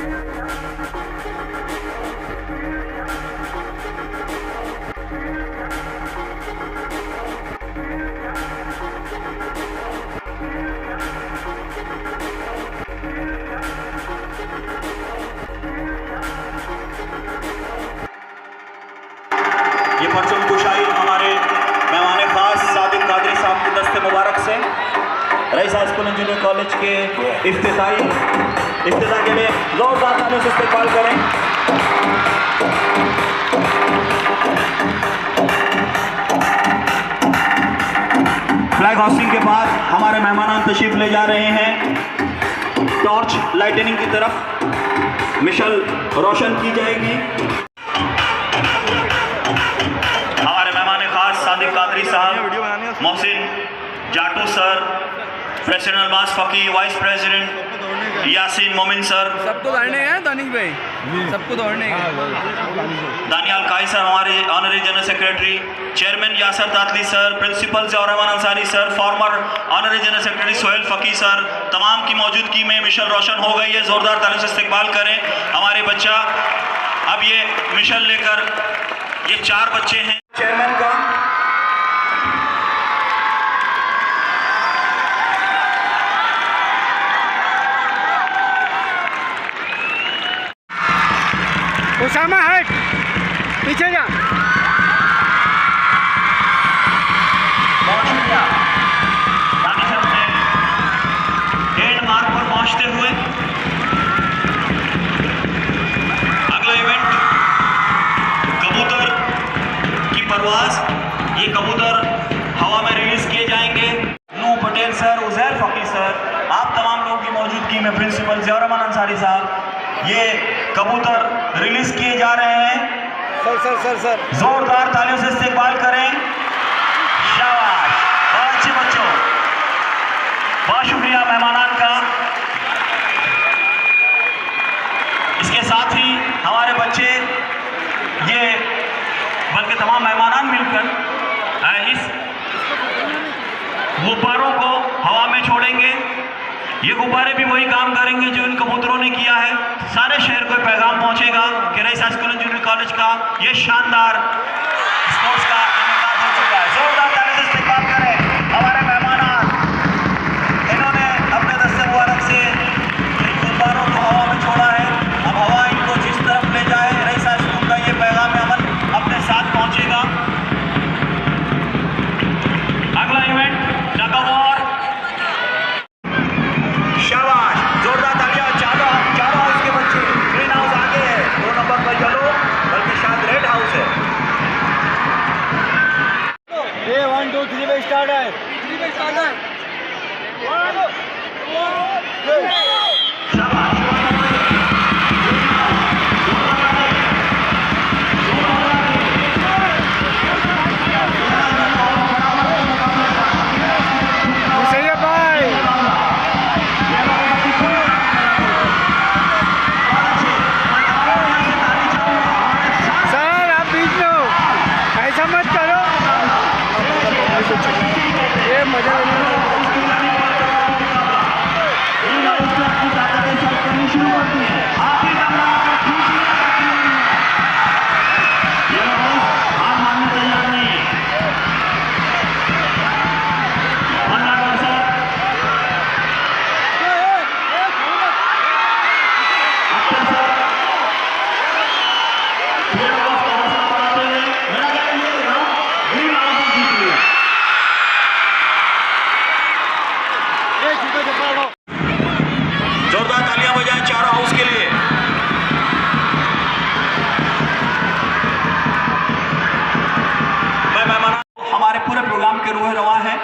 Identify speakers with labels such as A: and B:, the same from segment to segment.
A: ये परचम कुशाई हमारे मेहमान खास सादिक कादरी साहब के दस्ते मुबारक से rice high school engineering college के इफ्तिताह के लिए जोरदार तालियों से इस्तेमाल करें। फ्लैग होस्टिंग के बाद हमारे मेहमान तशरीफ ले जा रहे हैं टॉर्च लाइटनिंग की तरफ, मिशल रोशन की जाएगी। Sadiq Qadri sahab, Mohsin Jatu sir, president Abbas Faki, vice president Yasin Momin sir,
B: सबको दौड़ने हैं दानिश भाई, सबको दौड़ने हैं।
A: दानियाल काई सर हमारे honorary general secretary, chairman Yasir Tatli sir, principal Zauhar Rahman Ansari sir, former honorary general secretary Sohail Faki sir, तमाम की मौजूदगी में मिशल रोशन हो गई है। ज़ोरदार तालियों से इस्तकबाल करें हमारे बच्चा। अब ये मिशल लेकर ये 4 बच्चे हैं। चेयरमैन का
B: उसामा हट, पीछे जा।
A: बहुत शुक्रिया। बाकी सबने एंड मार्क पर पहुंचते हुए अगला इवेंट कबूतर की परवाज। ये कबूतर हवा में रिलीज किए जाएंगे। नू पटेल सर, उजैर फकी सर, आप तमाम लोगों की मौजूदगी में प्रिंसिपल ज़ौहर रहमान अंसारी साहब, ये कबूतर रिलीज किए जा रहे हैं। सर जोरदार तालियों से इस्तेमाल करें। शाबाश, बहुत अच्छे बच्चों, बहुत शुक्रिया मेहमानान का। इसके साथ ही हमारे बच्चे ये बल्कि तमाम मेहमानान मिलकर इस गुब्बारों को हवा में छोड़ेंगे। ये गुब्बारे भी वही काम करेंगे जो इन कबूतरों ने किया है। सारे शहर को पैगाम पहुंचेगा कि rice high school engineering college का ये शानदार स्पोर्ट्स का इनेकाद हो चुका है। जोरदार तालियों से इस्तेमाल करें हमारे मेहमान। इन्होंने अपने दस्ते मुबारक से इन गुब्बारों को हवा में छोड़ा है। अब हवा इनको जिस तरफ ले जाए, रईस हाई स्कूल का ये पैगाम अमन अपने साथ पहुंचेगा। अगला इवेंट टग ऑफ वॉर। शाबाश, जोरदार तालियां। चारों हाउस के बच्चे। ग्रीन हाउस आगे है, 2 नंबर पर चलो, बल्कि शायद रेड हाउस है।
B: 1 2 3 पे स्टार्ट है। 3 पे स्टार्ट है।
A: शाबाश।
B: ये मजा
A: जोरदार तालियां बजाएं चारों हाउस के लिए। मैं मेहमान हमारे पूरे प्रोग्राम के रूह रवा है।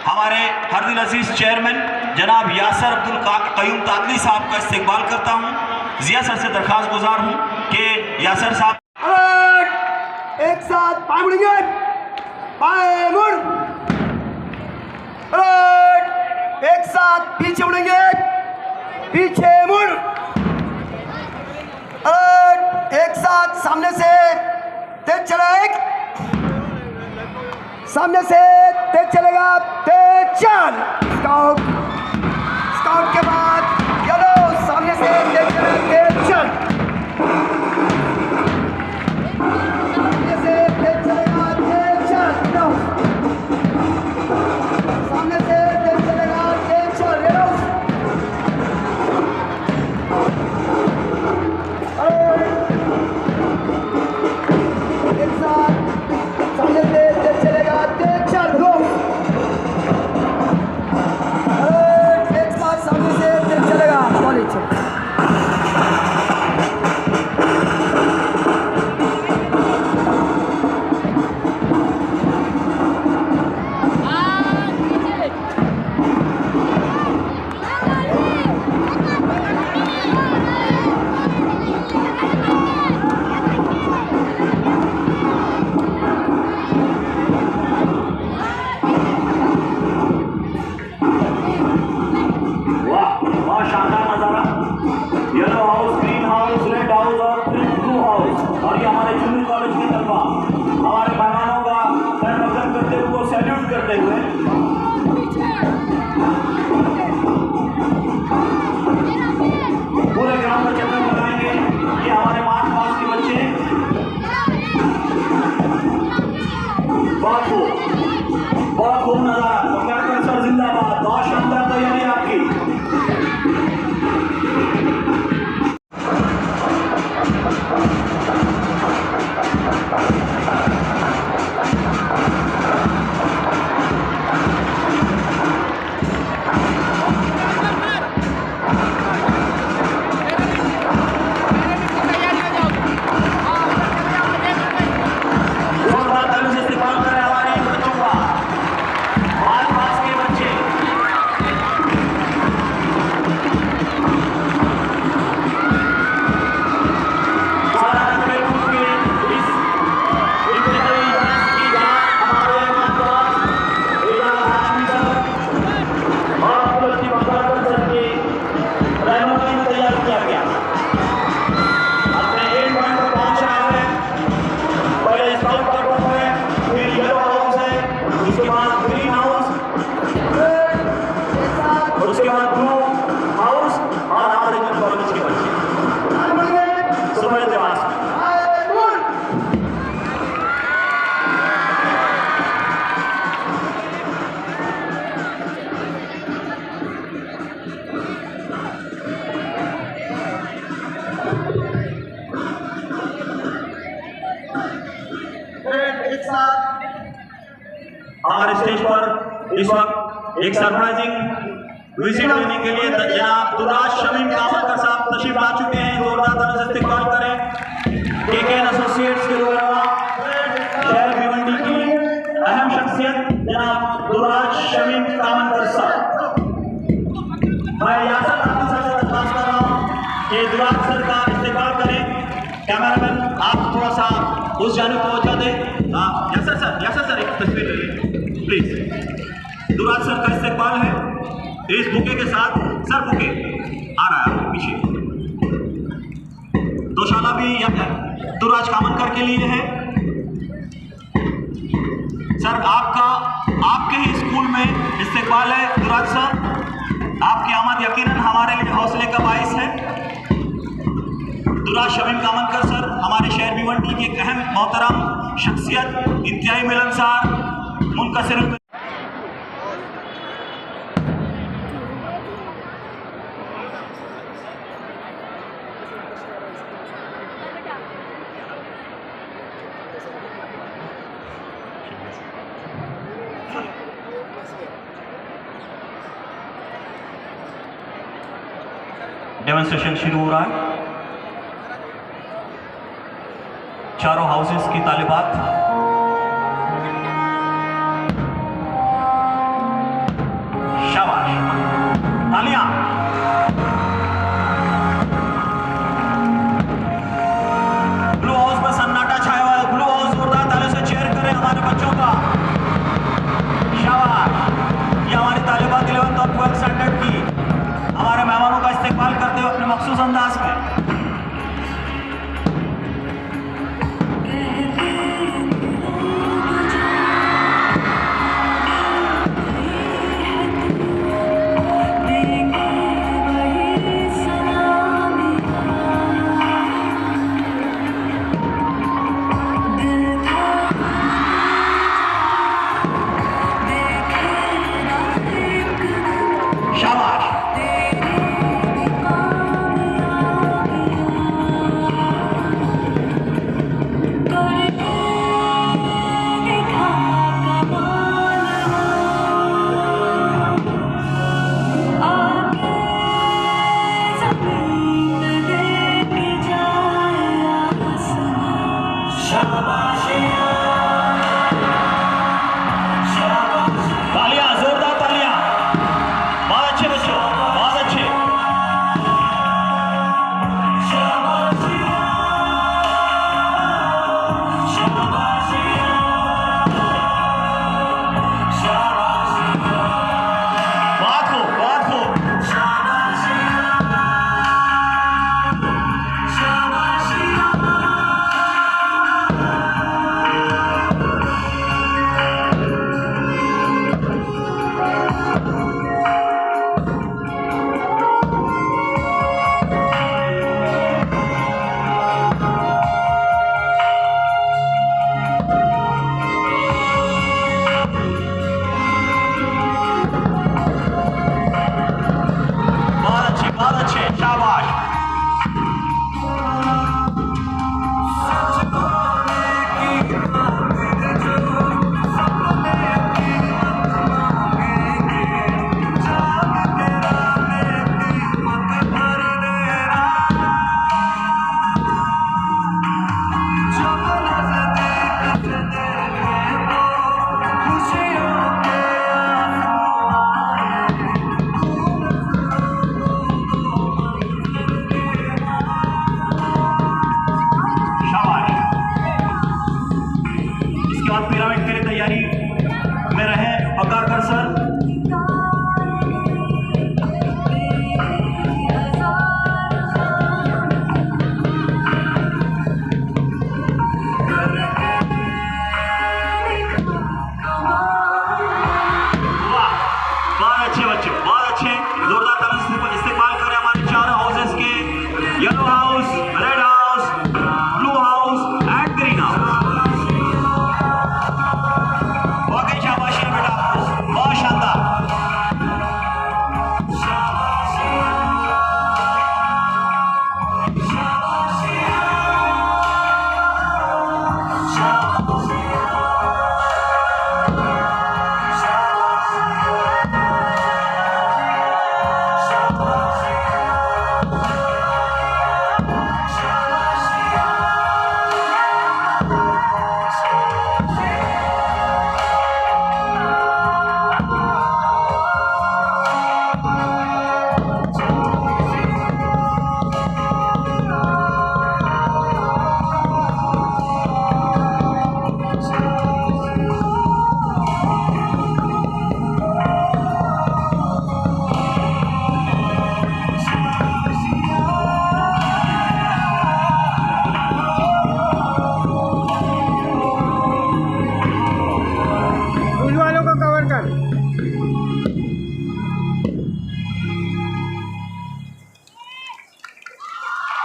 A: हमारे हरदिल अजीज चेयरमैन जनाब यासर अब्दुल कयूम तातली साहब का इस्तकबाल करता हूं। जिया सर से दरखास्त गुजार हूं कि यासर साहब
C: एक साथ पाए मुड़ेंगे, पाए मुड़, एक साथ पीछे मुड़ेंगे, पीछे मुड़, एक साथ सामने से तेज चलेगा, सामने से तेज चलेगा, तेज चल। स्काउट, स्काउट के बाद येलो
A: उसके बाद ब्लू हाउस और अमेरिकन कॉलेज के बच्चे सुबह दिवास में।
C: एक साथ
A: हमारे स्टेज पर इस वक्त एक सरप्राइजिंग विजिट देने के लिए जनाब दुराज शमीम कामतकर साहब तशरीफ ला चुके हैं। जोरदार तरह से इस्तेकबाल करें। केकेएन एसोसिएट्स के द्वारा शहर भिवंडी की अहम शख्सियत जनाब दुराज शमीम कामतकर साहब। मैं यासर खान सर से दरख्वास्त कर रहा हूँ कि दुराज सर का इस्तेकबाल करें। कैमरामैन आप थोड़ा सा उस जानिब तवज्जो दें। हाँ यासर सर एक तस्वीर ले लें प्लीज। दुराज सर का इस्तेकबाल है इस बुके के साथ। सर बुके आ रहा है आपके पीछे। दोशाला भी दुराज कामतकर के लिए है। सर आपके ही स्कूल में इस्तेकबाल है दुराज सर। आपकी आमद यकीनन हमारे लिए हौसले का बाइस है। दुराज शमीम कामतकर सर हमारे शहर भिवंडी की एक अहम मोहतरम शख्सियत, इंतहाई मिलनसार, मुनकसिर। डेमोन्स्ट्रेशन शुरू हो रहा है। चारों हाउसेस की तालिबात शाबाश, तालियां। ब्लू हाउस में सन्नाटा छाया हुआ है। ब्लू हाउस जोरदार तालियों से चेयर करें हमारे बच्चों का। शाबाश। ये हमारी तालिबात 11th और 12th स्टैंडर्ड की हमारे मेहमानों का इस्तेकबाल करते हुए अपने मखसूस अंदाज में।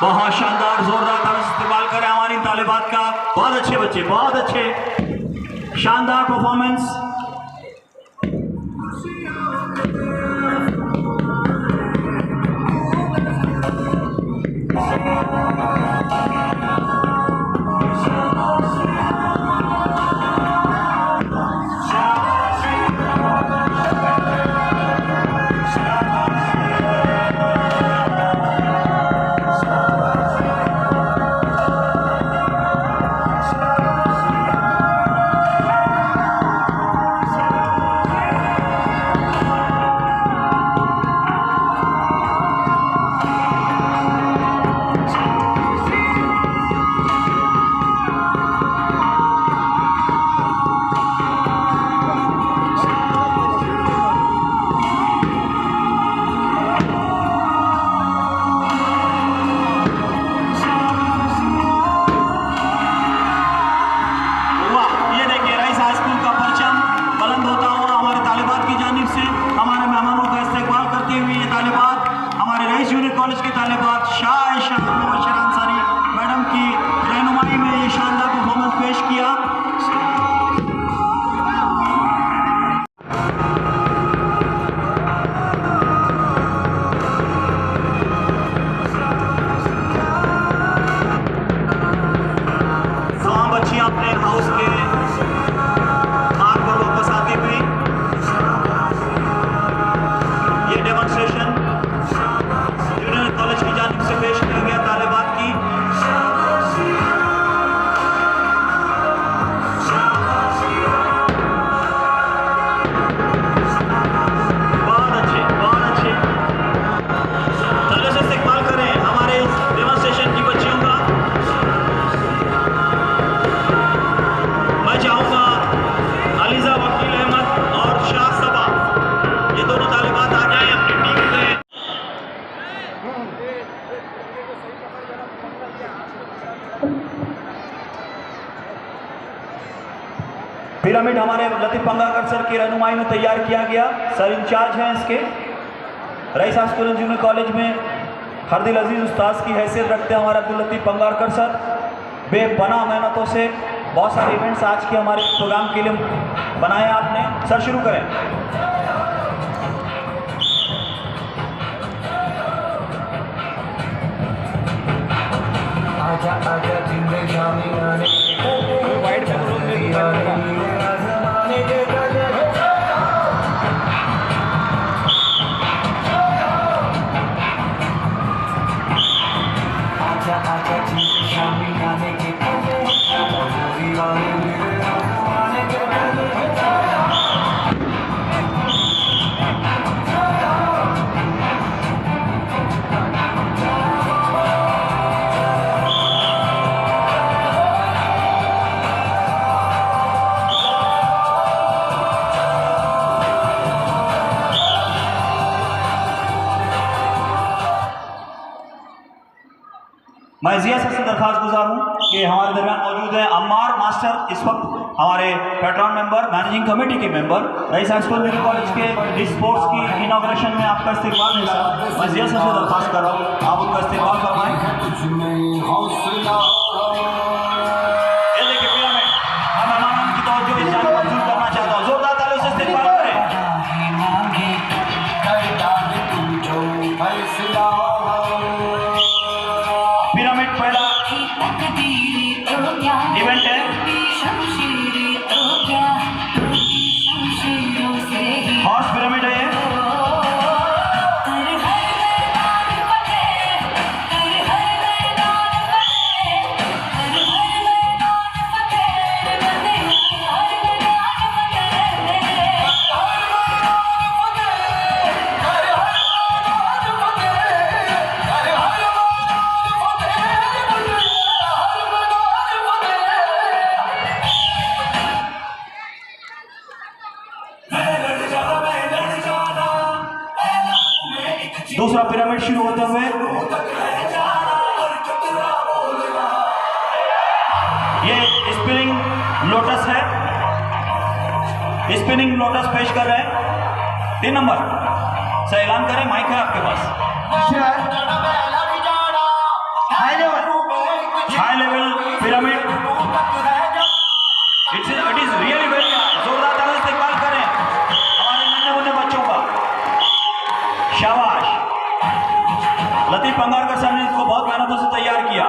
A: बहुत शानदार जोरदार तरह से इस्तेमाल करें हमारी तालिबात का। बहुत अच्छे बच्चे, बहुत अच्छे, शानदार परफॉर्मेंस। कॉलेज के तालिबात शाह मुबशर अंसारी मैडम की रहनुमाई में ये शानदार परफॉर्मेंस पेश किया। तमाम बच्चियां अपने हाउस के मार्ग पर वापस आती हुई ये डेमोन्स्ट्रेशन कॉलेज की जानिब से पेश किया गया तालिबात की। बहुत अच्छे, बहुत अच्छे, तालियों से इस्तेमाल करें हमारे इस डेमोन्स्ट्रेशन की बच्चियों का। मैं चाहूँगा अलीजा वकील अहमद और शाह सबा ये दोनों तालिबात आ जाए अपनी टीम से। पिरामिड हमारे लतीफ पंगाकर सर की रहनुमाई में तैयार किया गया। सर इंचार्ज हैं इसके। Rice school and junior college में हरदिल अजीज उस्ताद की हैसियत रखते हैं हमारे अब्दुल लतीफ पंगाकर सर। बेपनाह मेहनतों से बहुत सारे इवेंट्स आज के हमारे प्रोग्राम के लिए बनाए आपने। सर शुरू करें।
D: आजा आजा जिंदगानी आने वाइड आजा आजा जिंदगानी आने के
A: मैं जिया सर से दरख्वास्त गुजार हूँ कि हमारे दरमियान मौजूद है अम्मार मास्टर, इस वक्त हमारे पैट्रॉन मेंबर, मैनेजिंग कमेटी के member, rice school junior college के स्पोर्ट्स की इनॉग्रेशन में आपका इस्तेमाल है सर। मैं जिया सर से दरख्वास्त कर रहा हूँ आप उनका इस्तेमाल करवाएं। ये देखिए पिरामिड, मैं मेहमानों की तवज्जो इस जानिब मबसूल करना चाहता हूँ। जोरदार तालियों से इस्तेमाल करें। पिरामिड पहला इवेंट है। हॉर्स पिरामिड है ये। दूसरा पिरामिड शुरू होते हुए ये स्पिनिंग लोटस है। स्पिनिंग लोटस पेश कर रहे हैं 3 नंबर से। ऐलान करें, माइक है आपके पास। लतीफ पंगारकर सर ने इसको बहुत मेहनतों से तैयार किया।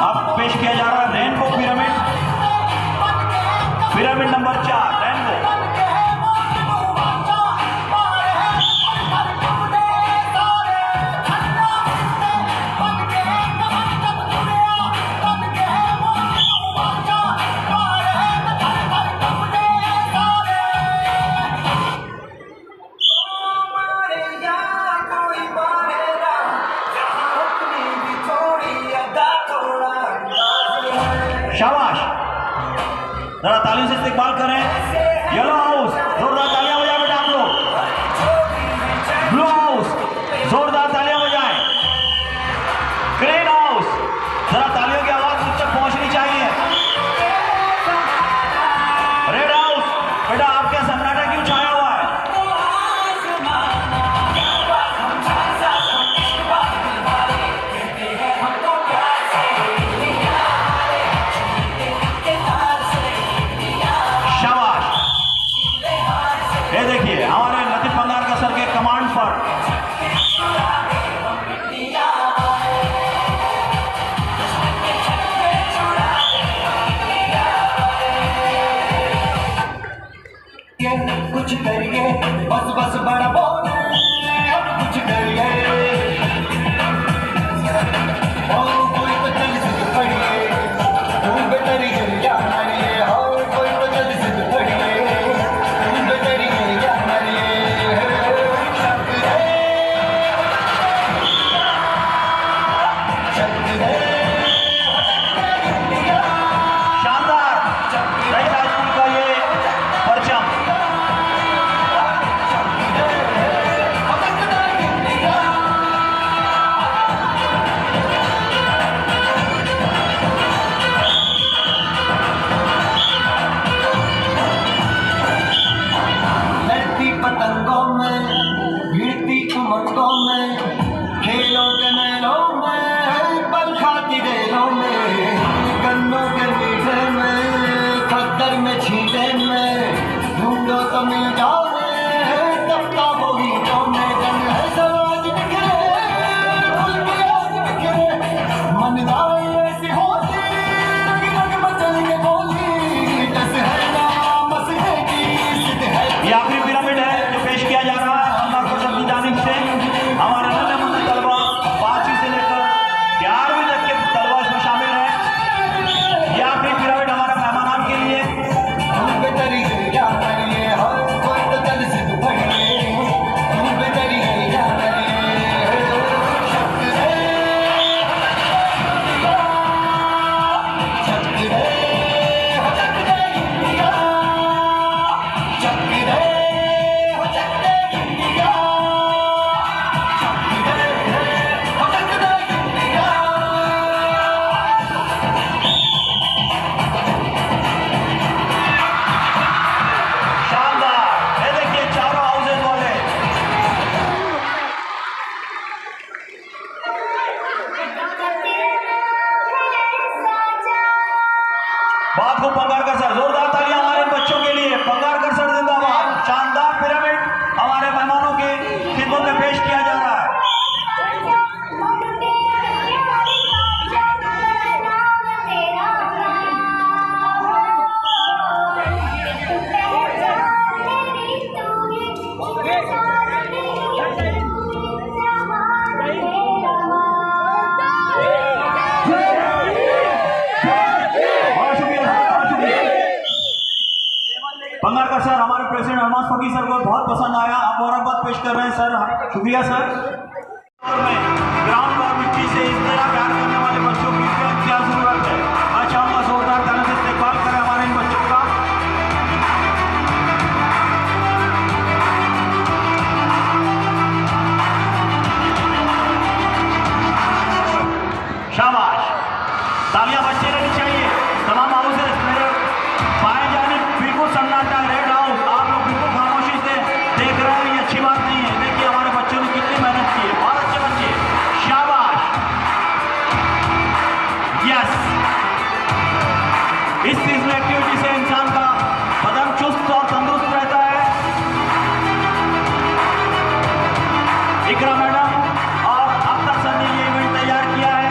A: अब पेश किया जा रहा है rainbow pyramid, pyramid number 4 rainbow. शाबाश, जरा तालियों से इस्तेमाल करें। येलो हाउस जोरदार तालियां बजाएं बेटा आप लोग। ब्लू हाउस जोरदार तालियां बजाएं। ग्रीन हाउस जरा तालियों की आवाज मुझ तक पहुंचनी चाहिए। रेड हाउस बेटा आपके सन्नाटा क्यों छाया हुआ है? ये देखिए हमारे लतीफ पंगारकर सर के कमांड पर
D: कुछ करिए बस बस बड़ा बोले कुछ करिए और कोई तो चल सिद्ध पड़िए तुम बेटरी या मारिए और कोई तो चल सिद्ध पड़िए तुम बेटरी या मारिए
A: शानदार रही राजपूत का ये परचम।
D: लड़ती पतंगों में भिड़ती उमंगों में खेलों के मेलों में पल खाती रेलों में गन्नों के मीठे में खद्दर में छींटे में ढूंढो तो मिल जाओगे तब का वो गीतों में जंग है समाज बिखरे खुल के आज बिखरे मन गाए ऐसी होती रग रग मचल के बोली दस है नाम मसहेगी सिद्ध है।
A: ये आखिरी पिरामिड है जो पेश किया जा रहा है पंगारकर सर की जानिब से। हमारे नन्हे मुन्ने तलबा 5वीं से लेकर 11वीं तक के तलबा इसमें शामिल हैं। ये आखिरी पिरामिड हमारे मेहमानान के लिए।
D: तुम बेटरी या मारिए हर कोई तो चल सिद्ध पड़िए तुम बेटरी या मारिए शक्ति रे शक्ति रे इंडिया शक्ति रे इंडिया शक्ति रे इंडिया।
A: शानदार, ये देखिए चारों हाउसेज वाले। बहुत खूब पंगारकर सर, जोरदार तालियां हमारे बच्चों के लिए। पंगारकर सर जिंदाबाद। शानदार पिरामिड हमारे मेहमानों की खिदमत में पेश किया जा रहा है। बहुत शुक्रिया सर, बहुत शुक्रिया। पंगारकर सर हमारे प्रेसिडेंट अरमास फकीर सर को बहुत पसंद आया। आप मुबारकबाद पेश कर रहे हैं सर, शुक्रिया सर। और में ग्राउंड और मिट्टी से इस तरह प्यार करने वाले बच्चों की क्या जरूरत है। मैं चाहूँगा जोरदार तालियों से इस्तेमाल करें हमारे इन बच्चों का। शाबाश, तालियां बजती रहनी चाहिए। तमाम हाउसेस मेरे बाएं जानिब बिल्कुल सन्नाटा। रेड हाउस आप लोग बिल्कुल खामोशी से देख रहे हैं, ये अच्छी बात नहीं है। देखिए हमारे बच्चों ने कितनी मेहनत की। इस फिजिकल एक्टिविटी से इंसान का बदन चुस्त और तंदुरुस्त रहता है। इकरा मैडम और अख्तर सर ने ये इवेंट तैयार किया है।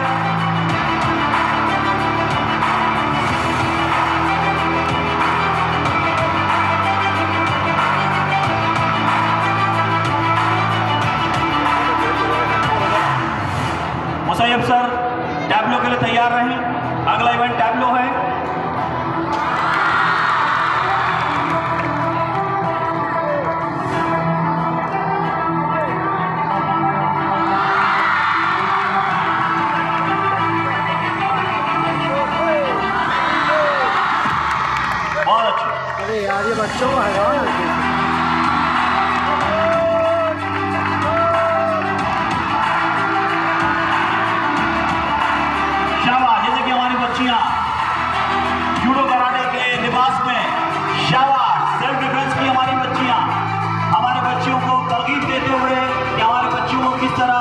A: मुसैयब सर टैब्लो के लिए तैयार रहें। अगला इवेंट टैब्लो है। बहुत अच्छे।
B: अरे यार ये बच्चों को हटाओ ना।
A: जैसे कि हमारी बच्चियां जूडो कराटे के लिबास में शाबाश, सेल्फ डिफेंस की हमारी बच्चियां हमारे बच्चियों को तरगीब देते हुए कि हमारे बच्चियों को किस तरह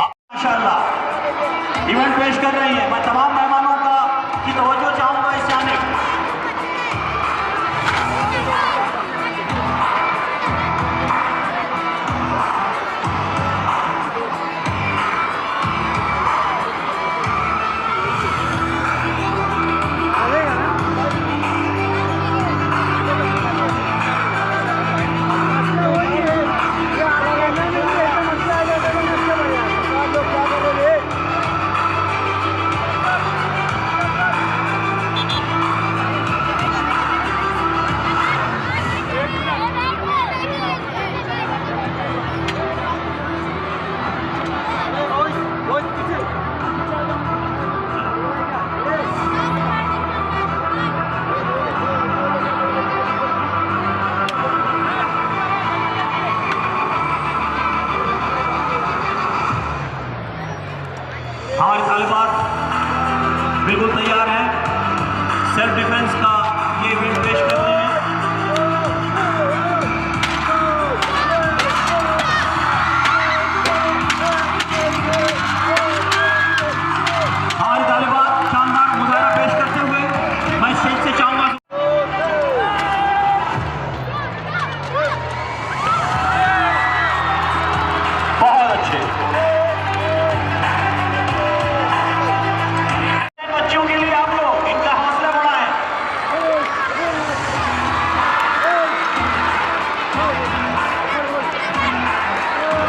A: माशाअल्लाह इवेंट पेश कर रही है। मैं तमाम मेहमानों का की तवज्जो चाहूंगा इस जानिब। हमारे तालिबात बिल्कुल तैयार हैं। सेल्फ डिफेंस का ये इवेंट पेश कर रहे हैं। हमारे तालिबात शानदार मुजाहरा पेश करते हुए मैं स्टेज से चाहूंगा। बहुत अच्छे।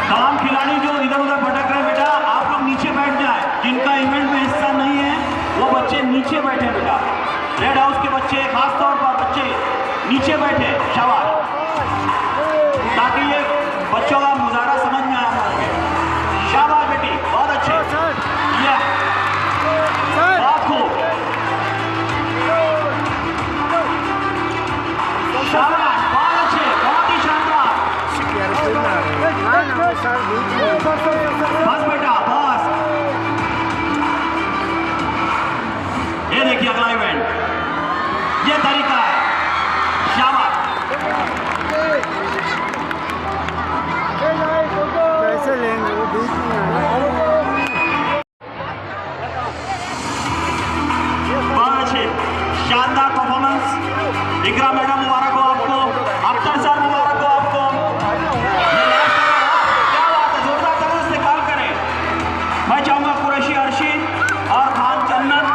A: तमाम खिलाड़ी जो इधर उधर भटक रहे बेटा, आप लोग नीचे बैठ जाए। जिनका इवेंट में हिस्सा नहीं है वो बच्चे नीचे बैठे बेटा। रेड हाउस के बच्चे, खासतौर पर बच्चे नीचे बैठे। शाबाश, ताकि ये बच्चों का मुजाहरा समझ में आया होंगे। शाबाश बेटी, बहुत अच्छे। ये बहुत खूब, शाबाश, बहुत अच्छे, बहुत ही शानदार। बस बेटा बस। ये देखिए अगला इवेंट, ये तरीका है। शाबाश,
B: कैसे लेंगे वो बीच में
A: बहुत अच्छे, शानदार परफॉर्मेंस। इकरा मैडम मुबारक हो आपको, अख्तर सर मुबारक हो आपको। मैं चाहूंगा कुरैशी अर्शी और खान चन्नन।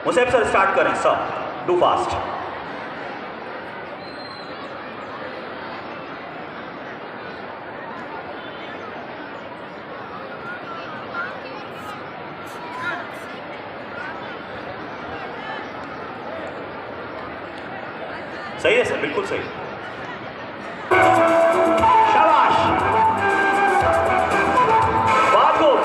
A: मुसैब सर स्टार्ट करें सर, डू फास्ट। सही है सर, बिल्कुल सही। शाबाश, बहुत खूब।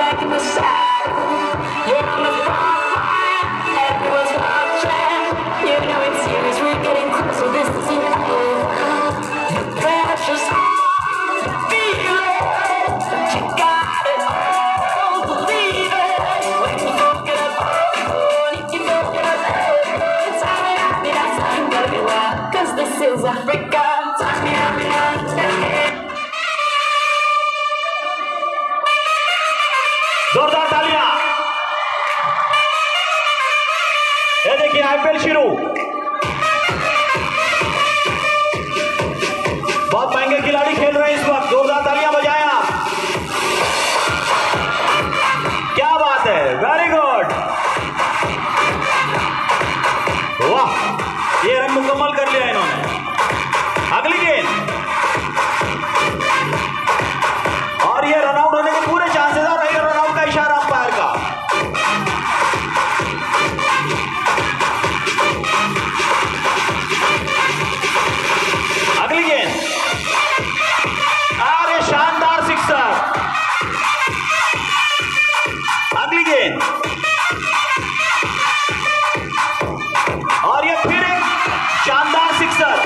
E: back in the saddle. You're on the front line, everyone's watching. You know it's serious, we're getting closer, this isn't over. The pressure's on, feel it, but you got it all, believe it. When you don't get up, you can go get up. It's all right, that's not gonna be well, 'cause this is Africa. Time me out,
A: जोरदार तालियां। ये देखिए IPL शुरू। बहुत महंगे खिलाड़ी खेल रहे हैं इस वक्त। जोरदार तालियां बजाएं आप। क्या बात है, वेरी गुड। वाह, ये रन मुकम्मल कर लिया इन्होंने। अगली गेंद और ये रन आउट होने के पूरे चांसेस आ रहे हैं। रन आउट का इशारा अंपायर का। अगली गेंद, अरे शानदार सिक्सर। अगली गेंद और ये फिर एक शानदार सिक्सर।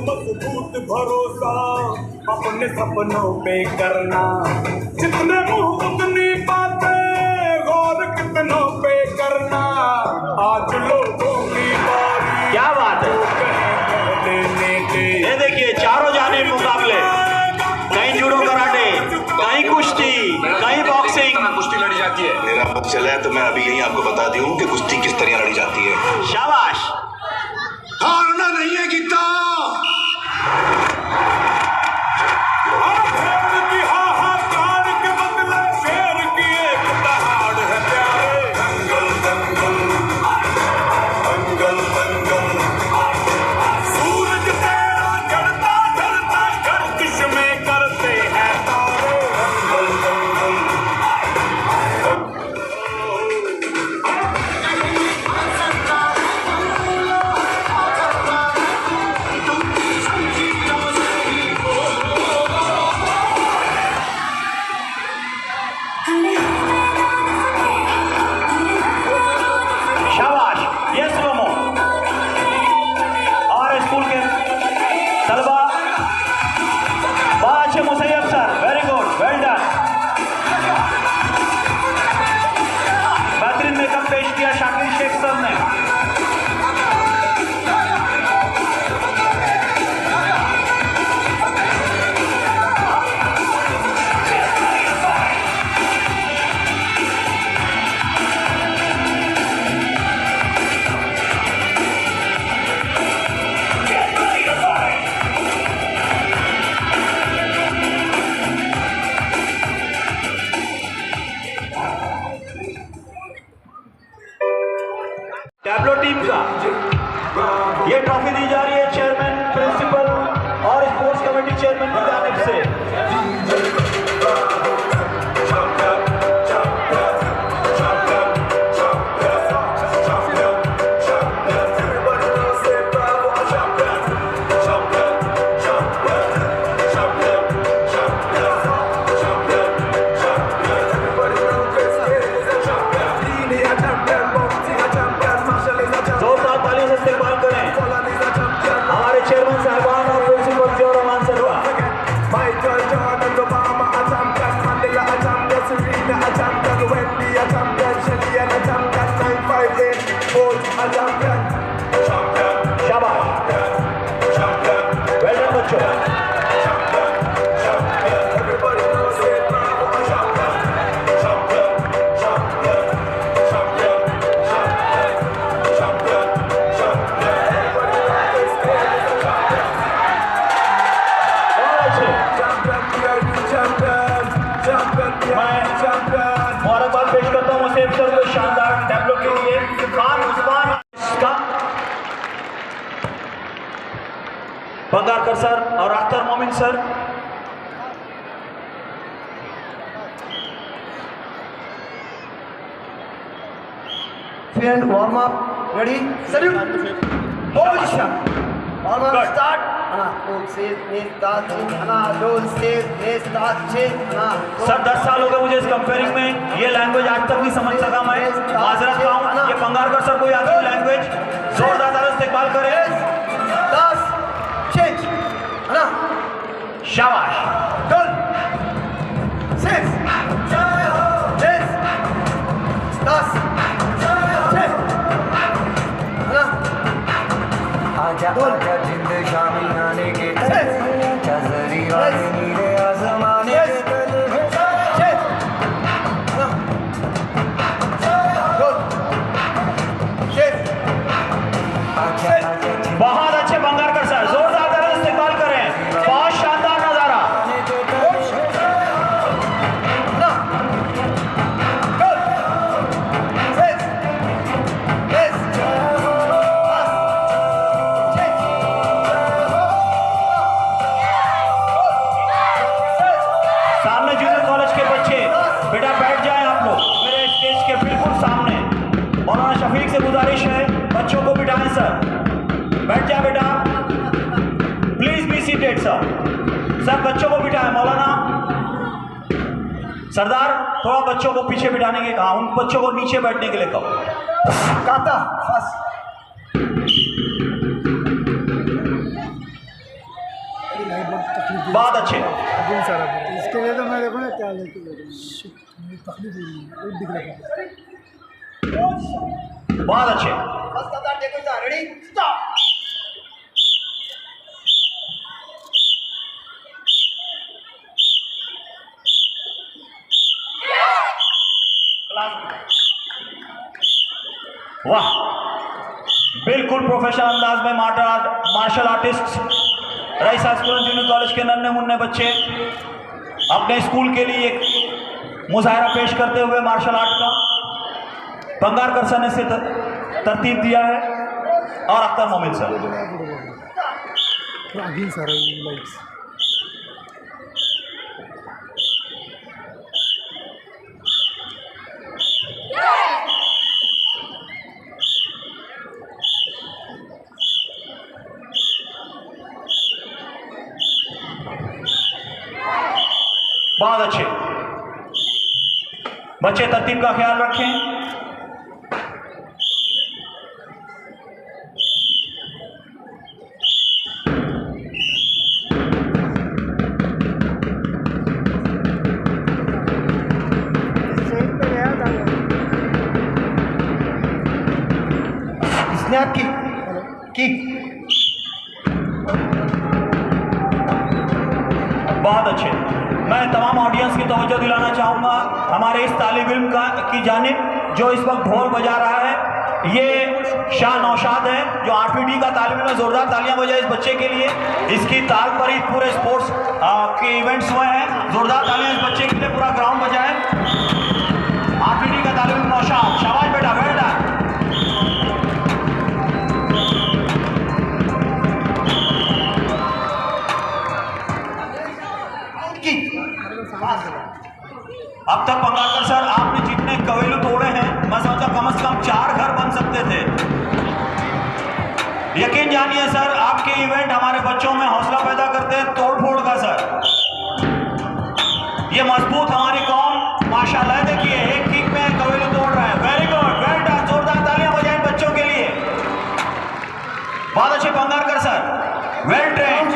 F: मजबूत भरोसा अपने सपनों पे करना, जितने मुंह उतनी बातें, गौर कितनों पे करना। आज लोगों की बारी,
A: क्या बात है। ये देखिए चारों जानिब मुकाबले, कहीं जूडो कराटे, कहीं कुश्ती, कहीं बॉक्सिंग।
G: कुश्ती लड़ी जाती है। मेरा वक्त चला है तो मैं अभी यहीं आपको बता दूं कि कुश्ती किस तरह लड़ी जाती है।
A: शाबाश।
G: हारना नहीं है गीता।
A: टैब्लो टीम का ये ट्रॉफी दी जा रही है चेयरमैन, प्रिंसिपल और स्पोर्ट्स कमेटी चेयरमैन की जानिब से। बंगारकर सर और अख्तर मोमिन sir.
C: Friend, warm up. Ready? Salute. Position. Warm up.
A: Good.
C: Start. Don't say, start. Don't say, start.
A: Sir 10 साल हो गए मुझे इस कंपेयरिंग में, ये लैंग्वेज आज तक नहीं समझ सका मैं, माजरत खाऊं। ये पंगारकर सर कोई आती लैंग्वेज, जोरदार तालियों से इस्तेमाल करें।
C: 10 change.
A: शाबाश।
C: Done. 6 10 10
D: आजा आजा जिंद शामी आने के चजरी वाले नीले आसमाने के तले आजा आजा
A: बहुत अच्छे पंगारकर सर, जोरदार तालियों से इस्तेमाल करें। बहुत शानदार नजारा। सामने जूनियर कॉलेज के बच्चे, बेटा बैठ जाएं आप लोग मेरे स्टेज के बिल्कुल सामने। मौलाना शफीक से गुजारिश है, बच्चों को बिठाएं सर। बैठ जाए बेटा, प्लीज बी सीटेड सर। सब बच्चों को बिठाएं। मौलाना सरदार थोड़ा बच्चों को पीछे बिठाने के कहा, उन बच्चों को नीचे बैठने के लिए कहो।
C: काता फर्स्ट
A: बहुत अच्छे।
B: इसके लिए तो मैं देखो ना क्या लेके तकलीफ हो रही है, दिख रहा है।
A: बहुत अच्छे।
C: फर्स्ट कतार देखो सर। Ready start.
A: वाह, बिल्कुल प्रोफेशनल अंदाज में martial artist rice high school junior college के नन्हे मुन्ने बच्चे अपने स्कूल के लिए एक मुजाहरा पेश करते हुए मार्शल आर्ट का पंगारकर सर ने इसे तरतीब दिया है, और अख्तर मोमिन सर।
B: अगेन सर लाइट्स
A: बहुत अच्छे बच्चे, तरतीब का ख्याल रखें।
C: स्नैप किक
A: बहुत अच्छे। मैं तमाम ऑडियंस की तवज्जो दिलाना चाहूँगा हमारे इस तालिब इल्म की जानिब जो इस वक्त ढोल बजा रहा है, ये शाह नौशाद है जो 8वीं डी का तालिब इल्म है। जोरदार तालियां बजाए इस बच्चे के लिए, इसकी ताल पर ही पूरे स्पोर्ट्स के इवेंट्स हुए हैं। जोरदार तालियां इस बच्चे के लिए, पूरा ग्राउंड बजाए। 8वीं डी का तालिब इल्म नौशाद, शाबाश बेटा, बैठ जा। अब तक पंगारकर सर आपने जितने कवेलू तोड़े हैं, मैं समझता कम से कम 4 घर बन सकते थे। यकीन जानिए सर, आपके इवेंट हमारे बच्चों में हौसला पैदा करते हैं तोड़ फोड़ का सर। ये मजबूत हमारी कौम माशाल्लाह, देखिए एक किक में कवेलू तोड़ रहा है। वेरी गुड, वेल डन, जोरदार तालियां बजाएं बच्चों के लिए। बहुत अच्छे Pangarkar sir, well trained.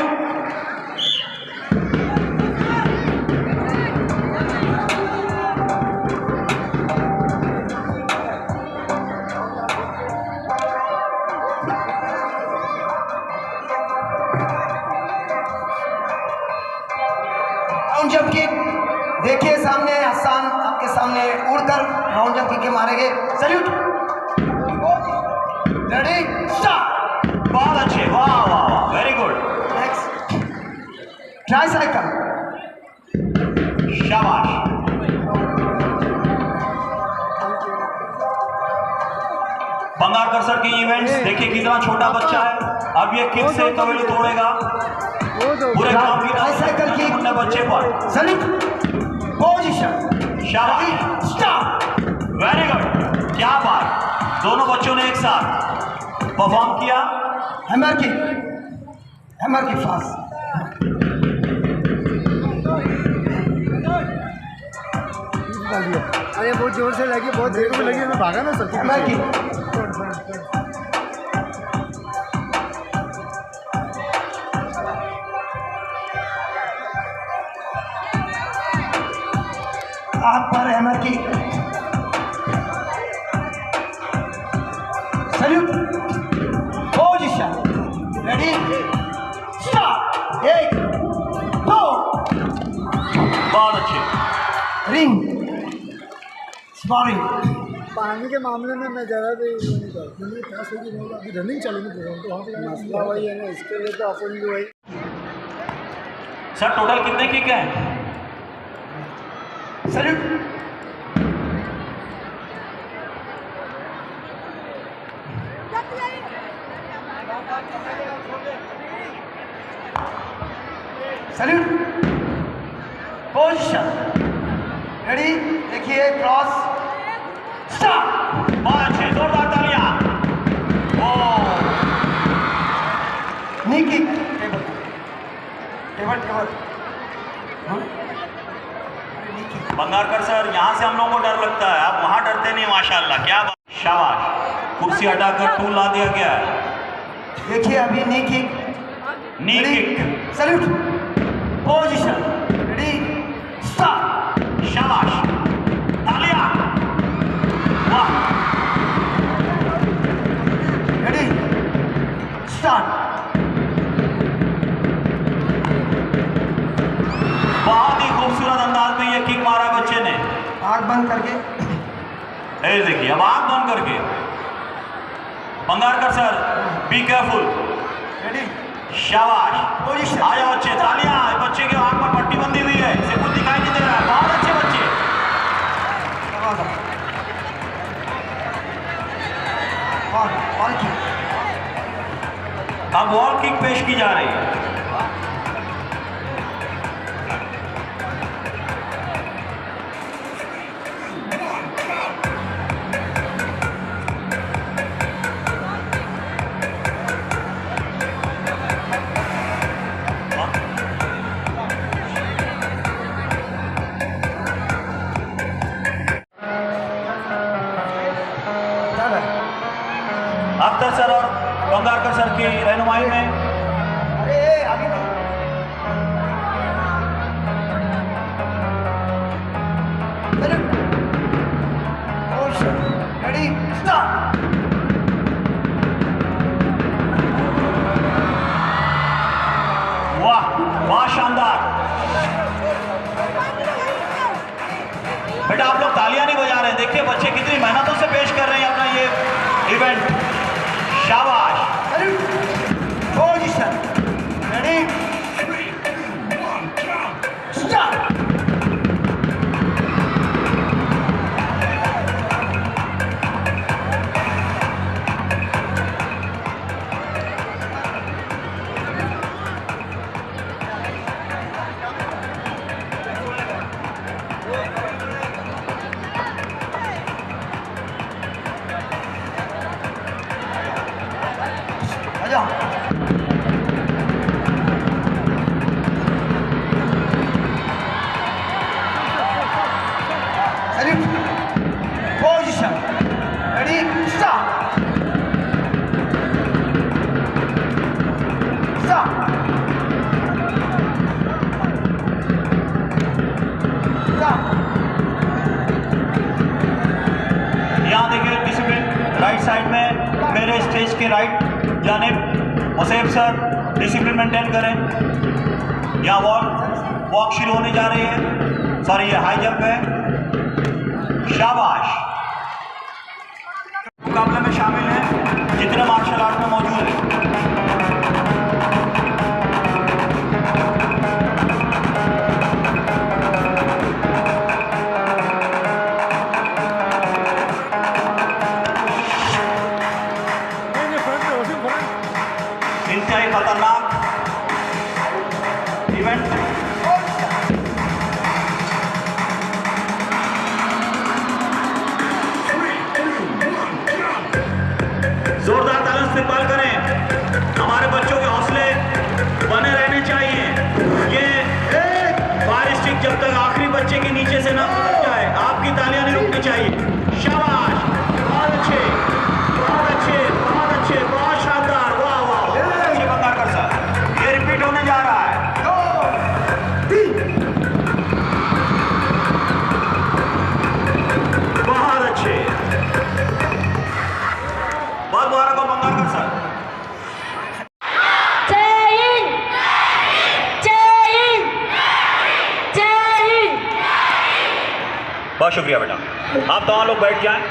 C: Round jump kick देखिए सामने, हसन आपके सामने उड़कर राउंड जंप किक मारे गए। सैल्यूट। Ready start.
A: बहुत अच्छे, वाह वाह वाह, very good.
C: Next try cycle.
A: शाबाश। पंगारकर सर के इवेंट्स देखिए, कितना छोटा बच्चा है, अब ये किक से कवेलू तोड़ेगा पूरे गांव की
C: साइकिल की
A: मुन्ने बच्चे पर।
C: सैल्यूट। पोजीशन।
A: शाबाश,
C: स्टार्ट।
A: वेरी गुड, क्या बात। दोनों बच्चों ने एक साथ परफॉर्म किया।
C: हैमर की फास्ट।
B: अरे बहुत जोर से लगी, बहुत देर में लगी, मैं भागा ना सर।
C: हैमर की हाथ पर हैमर की सैल्यूट पोजीशन रेडी स्टार्ट। 1 2
A: बहुत अच्छे।
C: Ring sparring.
B: पानी के मामले में मैं ज़्यादा भी वो नहीं करता, मैंने क्या सही नहीं होगा, अभी रनिंग चलेगी प्रोग्राम, तो वहाँ पे मसला वही है ना, इसके लिए तो अपन भी वही।
A: सर टोटल कितने किक हैं?
C: Salute salute position ready. देखिए क्रॉस स्टार्ट।
A: बहुत अच्छे, जोरदार तालियां।
C: Knee kick table table table.
A: Bangarkar sir, यहाँ से हम लोगों को डर लगता है, आप वहाँ डरते नहीं, माशाल्लाह, क्या बात। शाबाश, कुर्सी हटाकर टूल ला दिया गया है।
C: देखिए अभी knee kick
A: knee kick.
C: Salute position ready start.
A: शाबाश, तालियां। वाह,
C: रेडी स्टार्ट।
A: बहुत ही खूबसूरत अंदाज में ये किक मारा बच्चे ने।
C: आँख बंद करके
A: ये देखिए, अब आंख बंद करके। बंगारकर सर, बी केयरफुल।
C: रेडी
A: शाबाश,
C: पोजीशन।
A: आ जाओ बच्चे, तालियां। बच्चे के आंख पर पट्टी बंधी हुई है, इसे कुछ दिखाई नहीं दे रहा है। बहुत अच्छे बच्चे।
C: और किक।
A: अब वॉल किक पेश की जा रही है। अख्तर सर और बंगारकर सर की रहनुमाई में
C: अरे आगे रेडी स्टार्ट।
A: वाह, वाह, शानदार। बेटा आप लोग तालियां नहीं बजा रहे हैं, देखिए बच्चे कितनी मेहनतों से पेश कर रहे हैं अपना ये इवेंट। शाबाश।
C: Position ready start. Position ready start.
A: यहाँ देखिए डिसिप्लिन राइट साइड में मेरे स्टेज के राइट जानिब मुसेब सर डिसिप्लिन मेंटेन करें। यहाँ वॉक शुरू होने जा रही है। सॉरी, ये हाई जंप है। शाबाश। मुकाबले में शामिल हैं जितने मार्शल आर्ट में मौजूद हैं। इंतहाई खतरनाक इवेंट। बच्चे के नीचे से ना गुजर जाए। आपकी तालियां नहीं रुकनी चाहिए। शाबाश, बहुत अच्छे, बहुत अच्छे, बहुत अच्छे, बहुत शानदार, वाह वाह, बहुत अच्छे बंगारकर साहब। ये रिपीट होने जा रहा है। बहुत अच्छे, बहुत मुबारक हो बंगारकर साहब। बहुत शुक्रिया बेटा। आप तमाम लोग बैठ जाएं।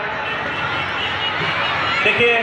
A: देखिए